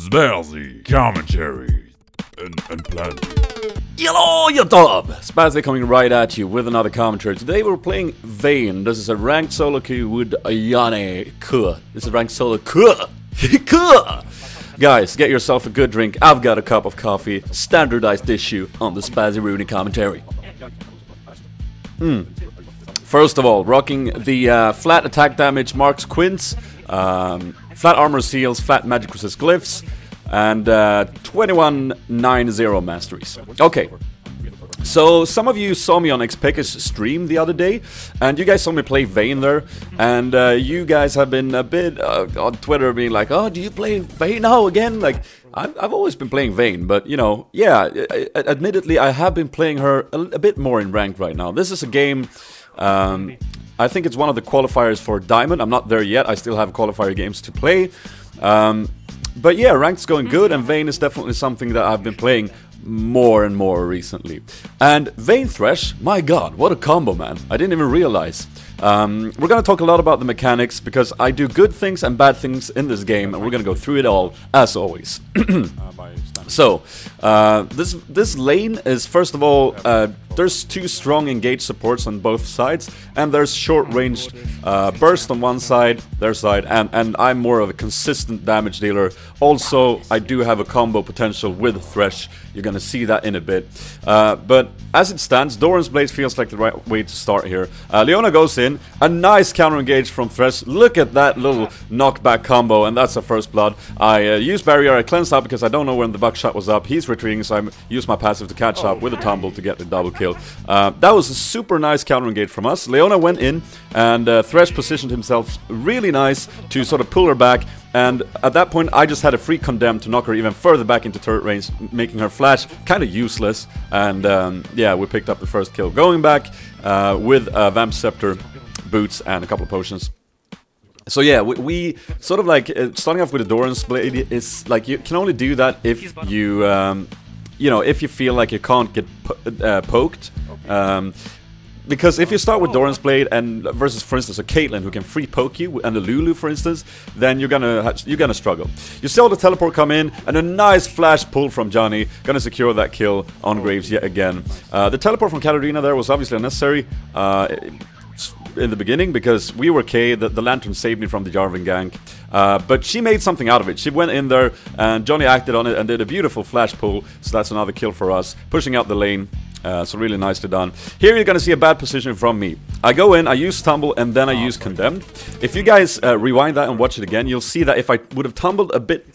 Spazzy commentary and plan. Hello, YouTube! Spazzy coming right at you with another commentary. Today we're playing Vayne. This is a ranked solo queue with Ayane K. This is ranked solo K. Guys, get yourself a good drink. I've got a cup of coffee. Standardized issue on the Spazzy Rooney commentary. First of all, rocking the flat attack damage marks quints, flat armor seals, flat magic resist glyphs, and 2190 masteries. Okay, so some of you saw me on Xpeka's stream the other day, and you guys saw me play Vayne there, and you guys have been a bit on Twitter being like, oh, do you play Vayne now again? Like, I've always been playing Vayne, but you know, yeah, admittedly I have been playing her a bit more in ranked right now. This is a game, I think it's one of the qualifiers for Diamond. I'm not there yet, I still have qualifier games to play. But yeah, ranked's going good, and Vayne is definitely something that I've been playing more and more recently. And Vayne Thresh, my god, what a combo, man. I didn't even realize. We're gonna talk a lot about the mechanics, because I do good things and bad things in this game, and we're gonna go through it all, as always. So, this lane is, first of all, there's two strong engaged supports on both sides, and there's short-ranged burst on one side, their side, and I'm more of a consistent damage dealer. Also, I do have a combo potential with Thresh. You're gonna see that in a bit. But as it stands, Doran's Blade feels like the right way to start here. Leona goes in, a nice counter-engage from Thresh. Look at that little knockback combo, and that's a first blood. I use barrier, I cleanse out because I don't know when the buckshot was up. He's retreating, so I use my passive to catch up with a tumble to get the double kill. That was a super nice counter-engage from us. Leona went in, and Thresh positioned himself really nice to sort of pull her back. And at that point, I just had a free condemn to knock her even further back into turret range, making her flash kind of useless. And yeah, we picked up the first kill. Going back with Vamp Scepter, boots, and a couple of potions. So yeah, we sort of like, starting off with a Doran's Blade is like, you can only do that if you, you know, if you feel like you can't get poked. Because if you start with Doran's Blade and versus, for instance, a Caitlyn who can free poke you, and a Lulu, for instance, then you're gonna struggle. You saw the teleport come in, and a nice flash pull from Johnny, gonna secure that kill on Graves yet again. The teleport from Katarina there was obviously unnecessary in the beginning, because we were K, the Lantern saved me from the Jarvan gank. But she made something out of it. She went in there, and Johnny acted on it and did a beautiful flash pull, so that's another kill for us, pushing out the lane. So really nicely done. Here you're gonna see a bad position from me. I go in, I use Tumble, and then I use Condemned. If you guys rewind that and watch it again, you'll see that if I would have tumbled a bit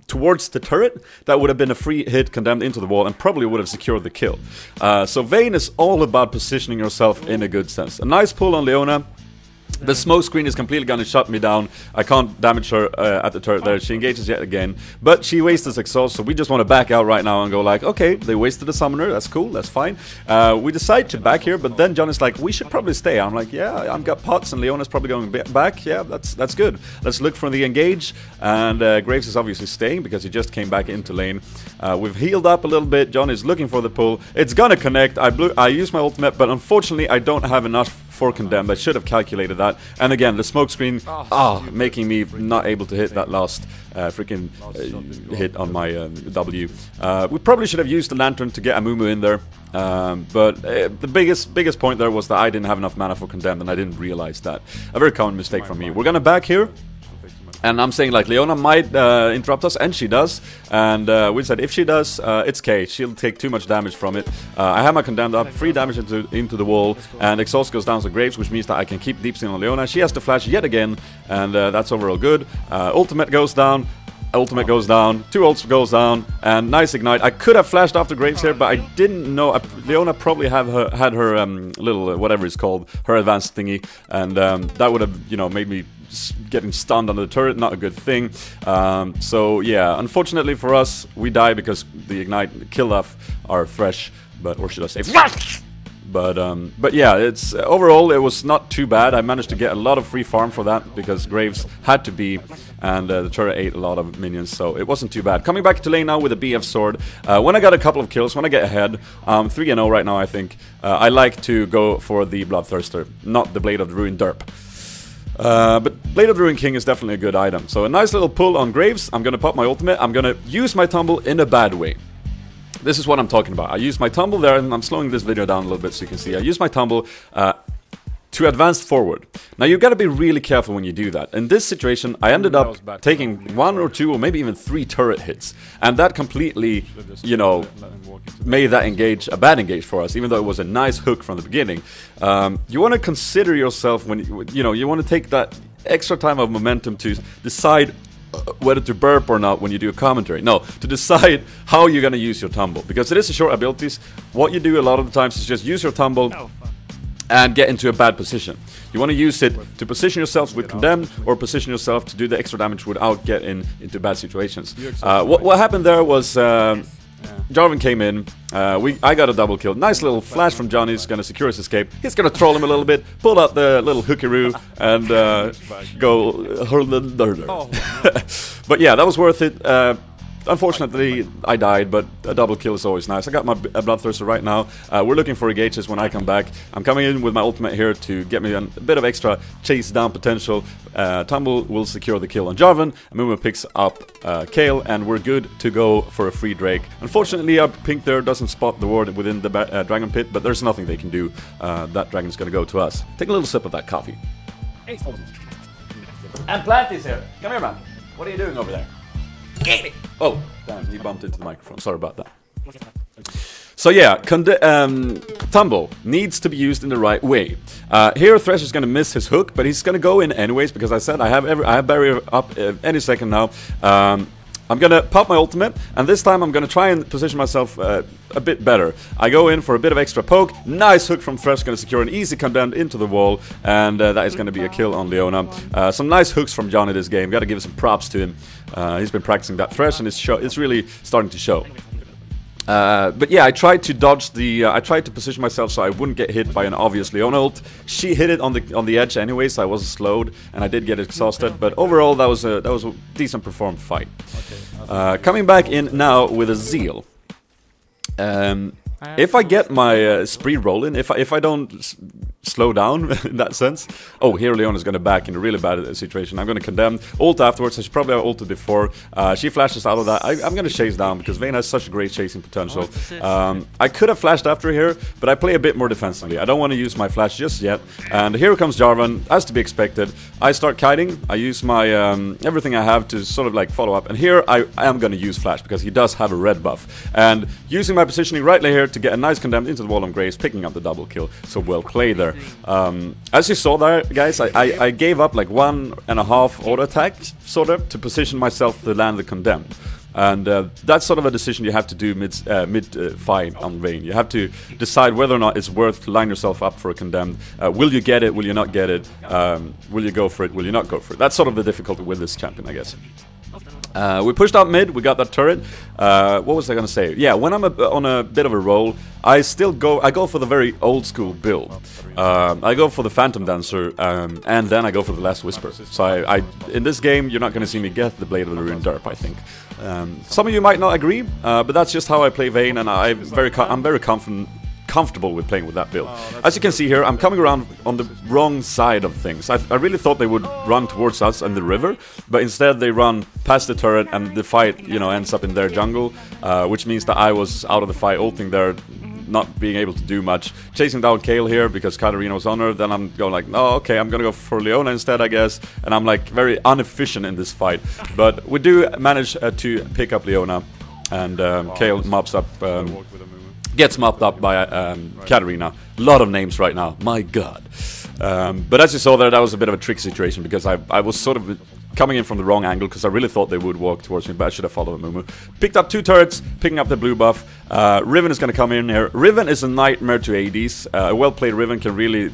towards the turret, that would have been a free hit Condemned into the wall and probably would have secured the kill. So Vayne is all about positioning yourself in a good sense. A nice pull on Leona. The smoke screen is completely gonna shut me down. I can't damage her at the turret there. She engages yet again, but she wastes this exhaust, so we just want to back out right now and go like, okay, they wasted the summoner, that's cool, that's fine. We decide to back here, but then John is like, we should probably stay. I'm like, yeah, I've got pots, and Leona's probably going back. Yeah, that's good. Let's look for the engage, and Graves is obviously staying because he just came back into lane. We've healed up a little bit. John is looking for the pull. It's gonna connect. I use my ultimate, but unfortunately I don't have enough for Condemned. I should have calculated that. And again, the smoke screen, making me not able to hit that last freaking hit on my W. We probably should have used the Lantern to get Amumu in there. But the biggest point there was that I didn't have enough mana for Condemned, and I didn't realize that. A very common mistake from me. We're gonna back here. And I'm saying like Leona might interrupt us, and she does. And we said if she does, it's K. She'll take too much damage from it. I have my Condemned up, free damage into the wall, and exhaust goes down to Graves, which means that I can keep deep stealing on Leona. She has to flash yet again, and that's overall good. Ultimate goes down. Ultimate goes down, two ults goes down, and nice ignite. I could have flashed after Graves here, but I didn't know. Leona probably had her little whatever it's called, her advanced thingy, and that would have, you know, made me getting stunned under the turret. Not a good thing. So yeah, unfortunately for us, we die because the ignite killed off our Thresh, or should I say? But yeah, it's overall it was not too bad. I managed to get a lot of free farm for that because Graves had to be, and the turret ate a lot of minions, so it wasn't too bad. Coming back to lane now with a BF sword. When I got a couple of kills, when I get ahead, 3-0 right now I think, I like to go for the Bloodthirster, not the Blade of the Ruined Derp. But Blade of the Ruined King is definitely a good item. So a nice little pull on Graves. I'm gonna pop my ultimate. I'm gonna use my tumble in a bad way. This is what I'm talking about. I use my tumble there, and I'm slowing this video down a little bit so you can see. I use my tumble to advance forward. Now you gotta be really careful when you do that. In this situation, I ended up taking 1 or 2 or maybe even 3 turret hits, and that completely, you know, made that engage a bad engage for us, even though it was a nice hook from the beginning. You want to consider yourself when you want to take that extra time of momentum to decide whether to burp or not when you do a commentary. No, to decide how you're gonna use your tumble, because it is a short abilities. What you do a lot of the times is just use your tumble and get into a bad position. You want to use it to position yourself with Condemned, or position yourself to do the extra damage without getting into bad situations. What happened there was Jarvan came in, I got a double kill. Nice little flash from Johnny, he's gonna secure his escape. He's gonna troll him a little bit, pull out the little hookaroo, and go... But yeah, that was worth it. Unfortunately, I died, but a double kill is always nice. I got my Bloodthirster right now. We're looking for engages when I come back. I'm coming in with my ultimate here to get me a bit of extra chase down potential. Tumble will secure the kill on Jarvan. Mumu picks up Kayle, and we're good to go for a free Drake. Unfortunately, our pink there doesn't spot the ward within the Dragon Pit, but there's nothing they can do. That dragon's gonna go to us. Take a little sip of that coffee. And Planty's here. Come here, man. What are you doing over there? Oh, damn, he bumped into the microphone. Sorry about that. So yeah, Tumble needs to be used in the right way. Here Thresh is going to miss his hook, but he's going to go in anyways, because I said I have barrier up any second now. I'm going to pop my ultimate, and this time I'm going to try and position myself a bit better. I go in for a bit of extra poke. Nice hook from Thresh, going to secure an easy Condemned into the wall, and that is going to be a kill on Leona. Some nice hooks from Johnny this game. Got to give some props to him. He's been practicing that Thresh, and it's really starting to show. But yeah, I tried to dodge the. I tried to position myself so I wouldn't get hit by an obvious Leona ult. She hit it on the edge anyway, so I was slowed, and I did get exhausted. But overall, that was a decent performed fight. Coming back in now with a Zeal. If I get my spree rolling, if I don't slow down in that sense. Oh, here Leona's going to back in a really bad situation. I'm going to Condemn, ult afterwards. I should probably have ulted before. She flashes out of that. I'm going to chase down because Vayne has such a great chasing potential. I could have flashed after here, but I play a bit more defensively. I don't want to use my flash just yet. And here comes Jarvan, as to be expected. I start kiting. I use my everything I have to sort of like follow up. And here I am going to use flash because he does have a red buff. And using my positioning rightly here to get a nice Condemned into the wall of Grace, picking up the double kill. So well played there. As you saw there, guys, I gave up like 1.5 auto attack, sort of, to position myself to land the Condemned. And that's sort of a decision you have to do mid-fight on Vayne. You have to decide whether or not it's worth to line yourself up for a Condemned. Will you get it? Will you not get it? Will you go for it? Will you not go for it? That's sort of the difficulty with this champion, I guess. We pushed out mid, we got that turret. What was I gonna say? Yeah, when I'm on a bit of a roll, I go for the very old school build. I go for the Phantom Dancer, and then I go for the Last Whisper. So in this game, you're not gonna see me get the Blade of the Ruined Derp, I think. Some of you might not agree, but that's just how I play Vayne, and I'm very comfortable with playing with that build. As you can see here, I'm coming around on the wrong side of things. I really thought they would run towards us and the river, but instead they run past the turret, and the fight, you know, ends up in their jungle, which means that I was out of the fight, ulting there, not being able to do much. Chasing down Kayle here because Katarina was on her. Then I'm going like, oh, okay, I'm gonna go for Leona instead, I guess. And I'm like very inefficient in this fight. But we do manage to pick up Leona, and Kayle mops up. Gets mopped up by Katarina. A lot of names right now, my god. But as you saw there, that was a bit of a tricky situation because I was sort of coming in from the wrong angle because I really thought they would walk towards me, but I should have followed Mumu. Picked up 2 turrets, picking up the blue buff. Riven is going to come in here. Riven is a nightmare to ADs. A well-played Riven can really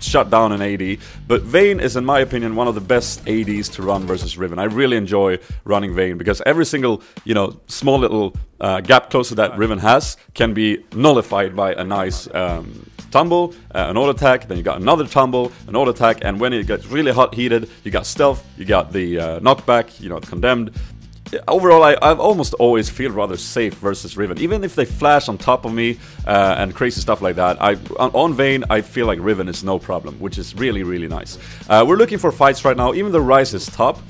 shut down an AD, but Vayne is, in my opinion, one of the best ADs to run versus Riven. I really enjoy running Vayne because every single, you know, small little gap closer that Riven has can be nullified by a nice tumble, an auto attack, then you got another tumble, an auto attack, and when it gets really hot heated, you got stealth, you got the knockback, you know, Condemned. overall, I've almost always feel rather safe versus Riven. Even if they flash on top of me and crazy stuff like that, on Vayne, I feel like Riven is no problem, which is really, really nice. We're looking for fights right now, even though Ryze is top.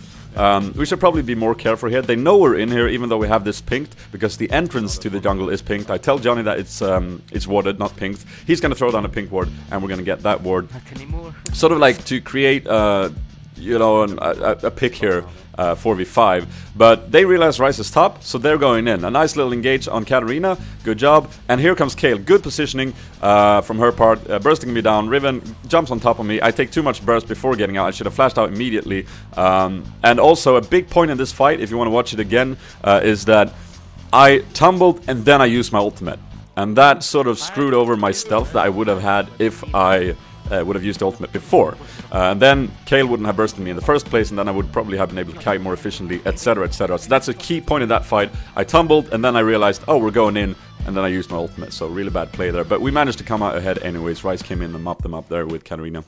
We should probably be more careful here. They know we're in here, even though we have this pinked, because the entrance to the jungle is pinked. I tell Johnny that it's warded, not pinked. He's gonna throw down a pink ward, and we're gonna get that ward. Sort of like to create, you know, a pick here. 4v5, but they realize Ryze is top, so they're going in. A nice little engage on Katarina, good job. And here comes Kayle, good positioning from her part, bursting me down. Riven jumps on top of me. I take too much burst before getting out. I should have flashed out immediately. And also a big point in this fight, if you want to watch it again, is that I tumbled and then I used my ultimate. And that sort of screwed over my stealth that I would have had if I would have used the ultimate before. And then Kayle wouldn't have bursted me in the first place, and then I would probably have been able to kite more efficiently, etc, etc. So that's a key point in that fight. I tumbled, and then I realized, oh, we're going in, and then I used my ultimate. So really bad play there. But we managed to come out ahead anyways. Ryze came in and mopped them up there with Katarina.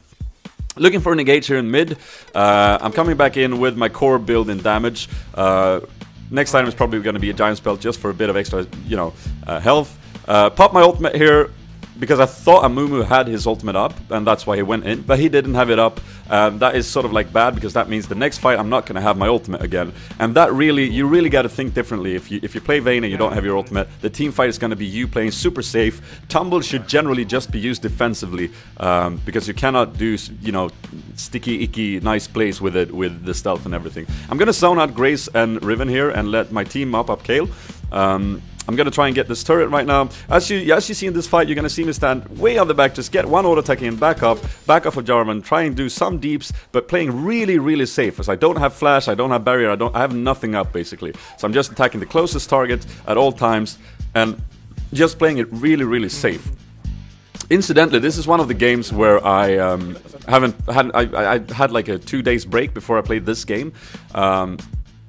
Looking for an engage here in mid. I'm coming back in with my core build in damage. Next item is probably going to be a giant spell just for a bit of extra, you know, health. Pop my ultimate here, because I thought Amumu had his ultimate up, and that's why he went in, but he didn't have it up. That is sort of like bad, because that means the next fight I'm not going to have my ultimate again. And that really, you really got to think differently. If you play Vayne and you don't have your ultimate, the team fight is going to be you playing super safe. Tumble should generally just be used defensively, because you cannot do, you know, sticky, icky, nice plays with it, with the stealth and everything. I'm going to zone out Grace and Riven here and let my team mop up Kayle. I'm gonna try and get this turret right now. As you see in this fight, you're gonna see me stand way on the back, just get one auto attack in, back off of Jarvan, try and do some deeps, but playing really, really safe, as I don't have flash, I don't have barrier, I have nothing up basically. So I'm just attacking the closest target at all times and just playing it really, really safe. Incidentally, this is one of the games where I had like a 2 days break before I played this game.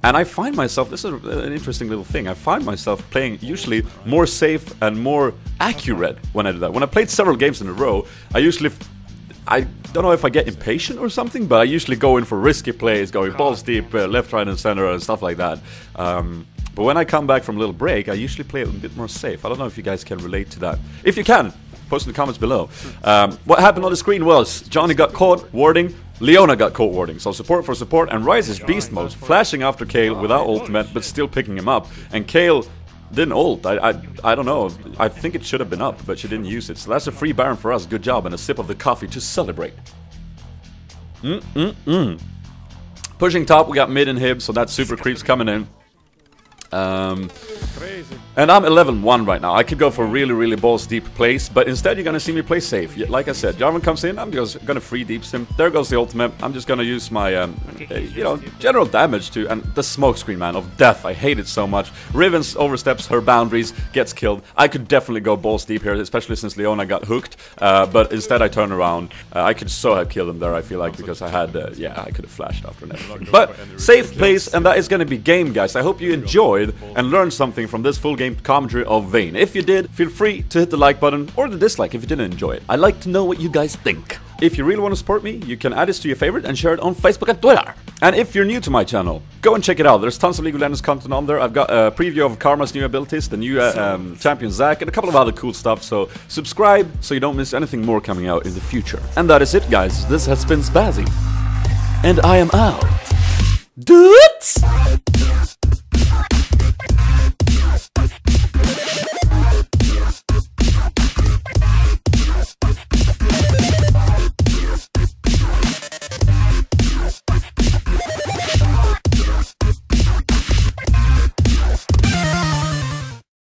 And I find myself, this is an interesting little thing, I find myself playing usually more safe and more accurate when I do that. When I played several games in a row, I don't know if I get impatient or something, but I usually go in for risky plays, going balls deep, left, right, and center, and stuff like that. But when I come back from a little break, I usually play it a bit more safe. I don't know if you guys can relate to that. If you can, post in the comments below. What happened on the screen was, Johnny got caught warding, Leona got caught warding, so support for support, and Ryze is beast mode, flashing after Kayle without ultimate, but still picking him up. And Kayle didn't ult, I don't know, I think it should have been up, but she didn't use it. So that's a free Baron for us, good job, and a sip of the coffee to celebrate. Pushing top, we got mid and Hib, so that's super creeps coming in. And I'm 11-1 right now. I could go for really, really balls deep plays, but instead you're gonna see me play safe. Like I said, Jarvan comes in, I'm just gonna free deeps him. There goes the ultimate. I'm just gonna use my, you know, general damage to, and the smoke screen, man, of death. I hate it so much. Riven oversteps her boundaries, gets killed. I could definitely go balls deep here, especially since Leona got hooked, but instead I turn around. I could so have killed him there, I feel like, because I had, yeah, I could have flashed after and everything. But safe plays, and that is gonna be game, guys. I hope you enjoyed and learned something from this full game commentary of Vayne. If you did, feel free to hit the like button or the dislike if you didn't enjoy it. I like to know what you guys think. If you really want to support me, you can add this to your favorite and share it on Facebook and Twitter. And if you're new to my channel, go and check it out. There's tons of League of Legends content on there. I've got a preview of Karma's new abilities, the new champion Zac, and a couple of other cool stuff. So subscribe so you don't miss anything more coming out in the future. And that is it, guys. This has been Spazzy. And I am out. Dudes!